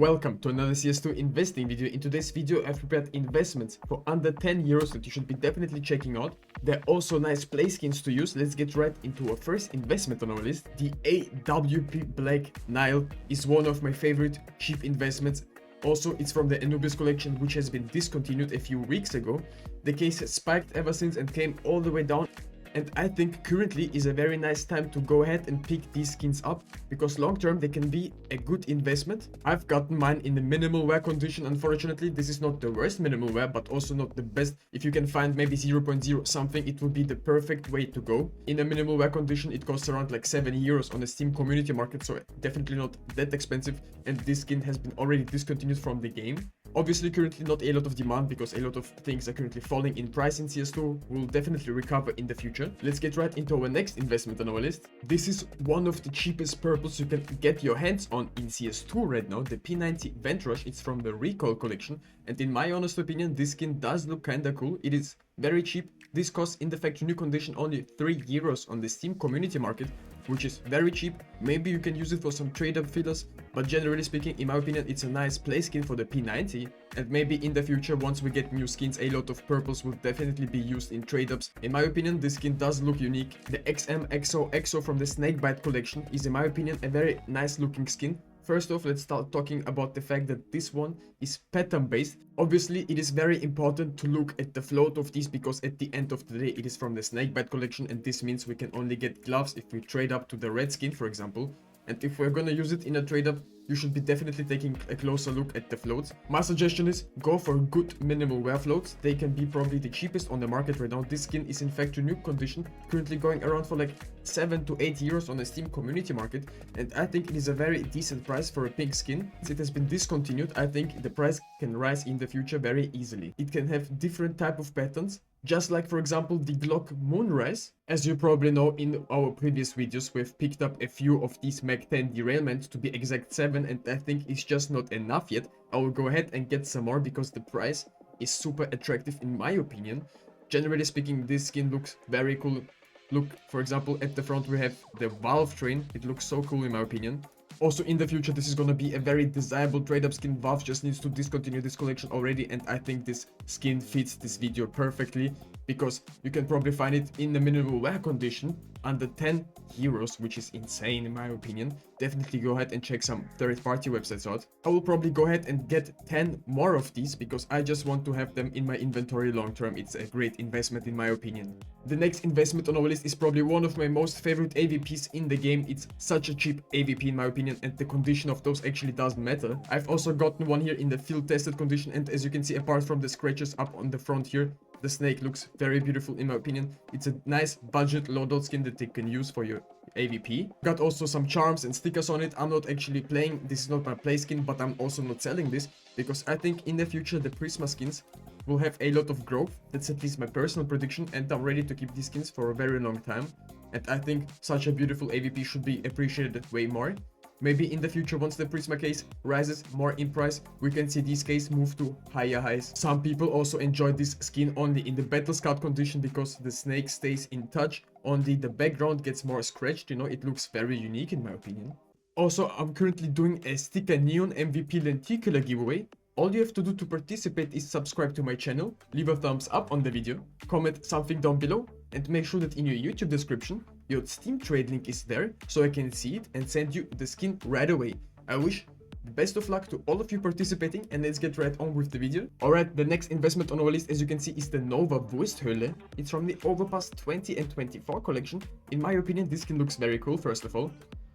Welcome to another CS2 investing video. In today's video, I've prepared investments for under 10 euros that you should be definitely checking out. They're also nice play skins to use. Let's get right into our first investment on our list. The AWP Black Nile is one of my favorite cheap investments. Also, it's from the Anubis collection, which has been discontinued a few weeks ago. The case has spiked ever since and came all the way down. And I think currently is a very nice time to go ahead and pick these skins up, because long term they can be a good investment. I've gotten mine in the minimal wear condition. Unfortunately, this is not the worst minimal wear, but also not the best. If you can find maybe 0.0 something, it would be the perfect way to go. In a minimal wear condition, it costs around like 7 euros on the Steam community market, so definitely not that expensive. And this skin has been already discontinued from the game. Obviously, currently not a lot of demand because a lot of things are currently falling in price in CS2. Will definitely recover in the future. Let's get right into our next investment on our list. This is one of the cheapest purples you can get your hands on in CS2 right now, the P90 Vent Rush. It's from the Recall collection, and in my honest opinion, this skin does look kinda cool. It is very cheap. This costs in the factory new condition only 3 euros on the Steam community market, which is very cheap. Maybe you can use it for some trade-up fillers, but generally speaking, in my opinion, it's a nice play skin for the P90. And maybe in the future, once we get new skins, a lot of purples will definitely be used in trade-ups. In my opinion, this skin does look unique. The XOXO from the Snakebite collection is, in my opinion, a very nice looking skin. First off, let's start talking about the fact that this one is pattern based. Obviously, it is very important to look at the float of these, because at the end of the day, it is from the Snakebite collection, and this means we can only get gloves if we trade up to the red skin, for example. And if we're gonna use it in a trade up, you should be definitely taking a closer look at the floats. My suggestion is go for good minimal wear floats. They can be probably the cheapest on the market right now. This skin is in factory new condition, currently going around for like 7 to 8 euros on the Steam community market, and I think it is a very decent price for a pink skin. Since it has been discontinued, I think the price can rise in the future very easily. It can have different type of patterns, just like, for example, the Glock Moonrise. As you probably know, in our previous videos, we've picked up a few of these Mag 10 Derailment, to be exact 7, and I think it's just not enough yet. I will go ahead and get some more because the price is super attractive in my opinion. Generally speaking, this skin looks very cool. Look, for example, at the front we have the Valve train. It looks so cool in my opinion. Also, in the future, this is gonna be a very desirable trade-up skin. Valve just needs to discontinue this collection already, and I think this skin fits this video perfectly, because you can probably find it in the minimal wear condition under 10 euros, which is insane in my opinion. Definitely go ahead and check some third-party websites out. I will probably go ahead and get 10 more of these because I just want to have them in my inventory long term. It's a great investment in my opinion. The next investment on our list is probably one of my most favorite AWPs in the game. It's such a cheap AWP in my opinion, and the condition of those actually doesn't matter. I've also gotten one here in the field tested condition, and as you can see, apart from the scratches up on the front here, the snake looks very beautiful in my opinion. It's a nice budget loadout skin that you can use for your AWP. Got also some charms and stickers on it. I'm not actually playing, this is not my play skin, but I'm also not selling this because I think in the future the Prisma skins will have a lot of growth. That's at least my personal prediction, and I'm ready to keep these skins for a very long time. And I think such a beautiful AWP should be appreciated way more. Maybe in the future, once the Prisma case rises more in price, we can see these cases move to higher highs. Some people also enjoy this skin only in the Battle Scout condition because the snake stays in touch. Only the background gets more scratched, you know, it looks very unique in my opinion. Also, I'm currently doing a Sticker Neon MVP Lenticular giveaway. All you have to do to participate is subscribe to my channel, leave a thumbs up on the video, comment something down below, and make sure that in your YouTube description, your Steam trade link is there so I can see it and send you the skin right away. I wish the best of luck to all of you participating, and let's get right on with the video. Alright, the next investment on our list, as you can see, is the Nova Wursthöhle. It's from the Overpass 20 and 24 collection. In my opinion, this skin looks very cool, first of all.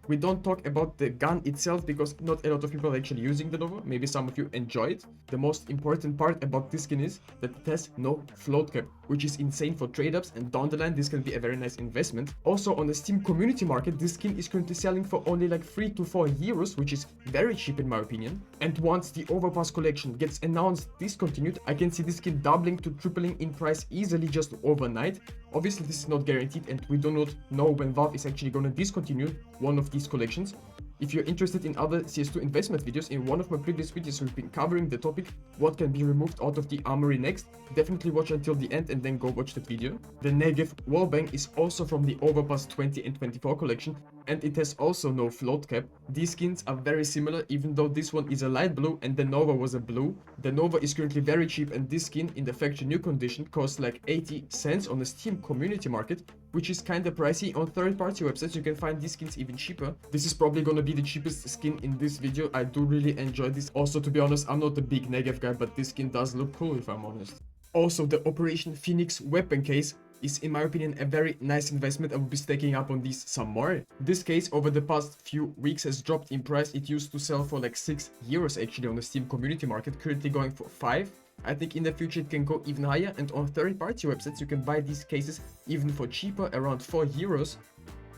We don't talk about the gun itself because not a lot of people are actually using the Nova. Maybe some of you enjoy it. The most important part about this skin is that it has no float cap, which is insane for trade-ups, and down the line this can be a very nice investment. Also, on the Steam community market, this skin is currently selling for only like 3 to 4 euros, which is very cheap in my opinion. And once the Overpass collection gets announced discontinued, I can see this skin doubling to tripling in price easily just overnight. Obviously, this is not guaranteed, and we do not know when Valve is actually going to discontinue one of these collections. If you're interested in other CS2 investment videos, in one of my previous videos we've been covering the topic what can be removed out of the Armory next. Definitely watch until the end and then go watch the video. The Negev Wallbang is also from the Overpass 20 and 24 collection. and it has also no float cap. These skins are very similar, even though this one is a light blue and the Nova was a blue. The Nova is currently very cheap, and this skin in the factory new condition costs like 80 cents on the Steam community market, which is kinda pricey. On third-party websites you can find these skins even cheaper. This is probably gonna be the cheapest skin in this video. I do really enjoy this. Also, to be honest, I'm not a big Negev guy, but this skin does look cool if I'm honest. Also, the Operation Phoenix weapon case is, in my opinion, a very nice investment. I will be stacking up on these some more. This case over the past few weeks has dropped in price. It used to sell for like 6 euros actually on the Steam community market, currently going for 5. I think in the future it can go even higher, and on third-party websites you can buy these cases even for cheaper, around 4 euros.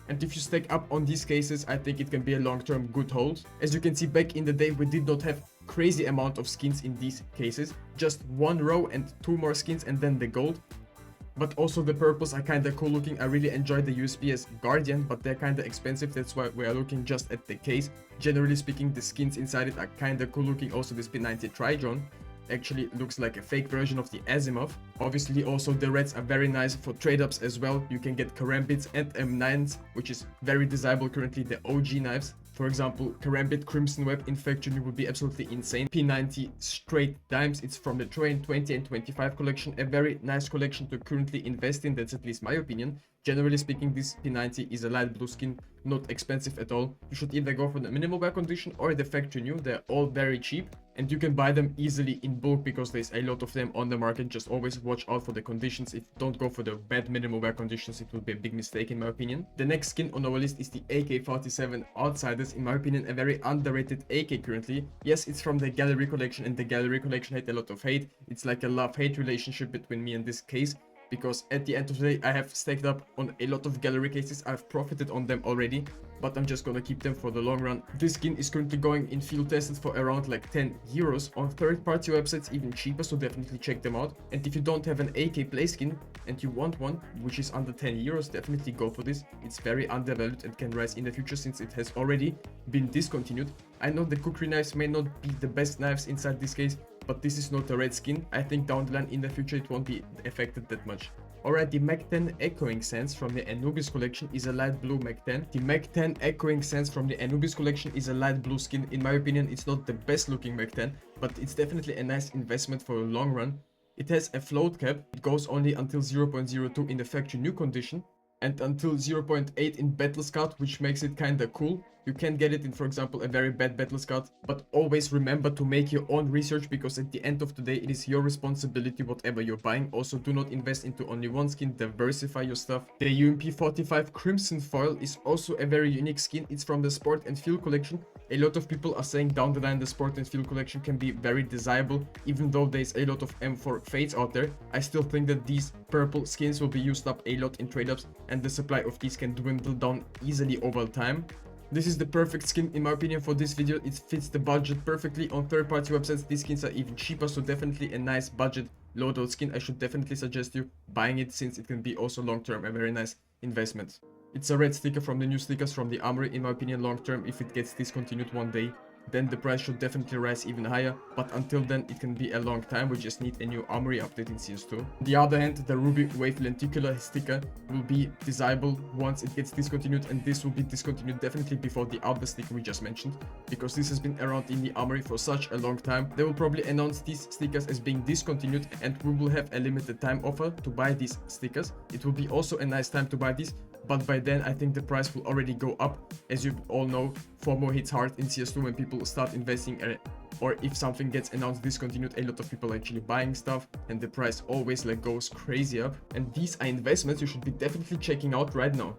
And if you stack up on these cases, I think it can be a long-term good hold. As you can see, back in the day we did not have crazy amount of skins in these cases, just 1 row and 2 more skins and then the gold. But also the purples are kinda cool looking. I really enjoy the USPS Guardian, but they're kinda expensive, that's why we are looking just at the case. Generally speaking, the skins inside it are kinda cool looking. Also this P90 Tridrone actually looks like a fake version of the Asimov. Obviously also the reds are very nice for trade ups as well. You can get Karambits and M9s, which is very desirable currently, the OG knives. For example, Karambit Crimson Web in factory would be absolutely insane. P90 straight dimes, it's from the Train 20 and 25 collection, a very nice collection to currently invest in, that's at least my opinion. Generally speaking, this P90 is a light blue skin, not expensive at all. You should either go for the minimal wear condition or the factory new, they're all very cheap. And you can buy them easily in bulk because there's a lot of them on the market. Just always watch out for the conditions. If you don't go for the bad minimal wear conditions, it will be a big mistake in my opinion. The next skin on our list is the AK-47 Outsiders. In my opinion, a very underrated AK currently. Yes, it's from the Gallery collection, and the Gallery collection had a lot of hate. It's like a love-hate relationship between me and this case, because at the end of the day I have stacked up on a lot of gallery cases. I've profited on them already, but I'm just gonna keep them for the long run. This skin is currently going in field tested for around like 10 euros. On third-party websites even cheaper, so definitely check them out. And if you don't have an AK play skin and you want one which is under 10 euros, definitely go for this. It's very undervalued and can rise in the future since it has already been discontinued. I know the cookery knives may not be the best knives inside this case, but this is not a red skin. I think down the line in the future it won't be affected that much. Alright, the Mac 10 Echoing Sands from the Anubis collection is a light blue Mac 10. The Mac 10 Echoing Sands from the Anubis collection is a light blue skin. In my opinion, it's not the best looking Mac 10, but it's definitely a nice investment for a long run. It has a float cap. It goes only until 0.02 in the factory new condition and until 0.8 in Battle Scout, which makes it kinda cool. You can get it in, for example, a very bad Battle Scout, but always remember to make your own research, because at the end of the day it is your responsibility whatever you're buying. Also, do not invest into only one skin, diversify your stuff. The UMP 45 Crimson Foil is also a very unique skin. It's from the Sport and Field collection. A lot of people are saying down the line the Sport and Field collection can be very desirable, even though there's a lot of M4 fades out there. I still think that these purple skins will be used up a lot in trade-ups, and the supply of these can dwindle down easily over time. This is the perfect skin in my opinion for this video. It fits the budget perfectly. On third-party websites these skins are even cheaper, so definitely a nice budget loadout skin. I should definitely suggest you buying it, since it can be also long-term a very nice investment. It's a red sticker from the new stickers from the Armory. In my opinion, long-term, if it gets discontinued one day, then the price should definitely rise even higher, but until then it can be a long time. We just need a new Armory update in CS2. On the other hand, the Ruby Wave Lenticular sticker will be desirable once it gets discontinued, and this will be discontinued definitely before the other sticker we just mentioned, because this has been around in the Armory for such a long time. They will probably announce these stickers as being discontinued, and we will have a limited time offer to buy these stickers. It will be also a nice time to buy these, but by then I think the price will already go up. As you all know, FOMO hits hard in CS2 when people start investing, or if something gets announced discontinued, a lot of people are actually buying stuff, and the price always like goes crazy up. And these are investments you should be definitely checking out right now.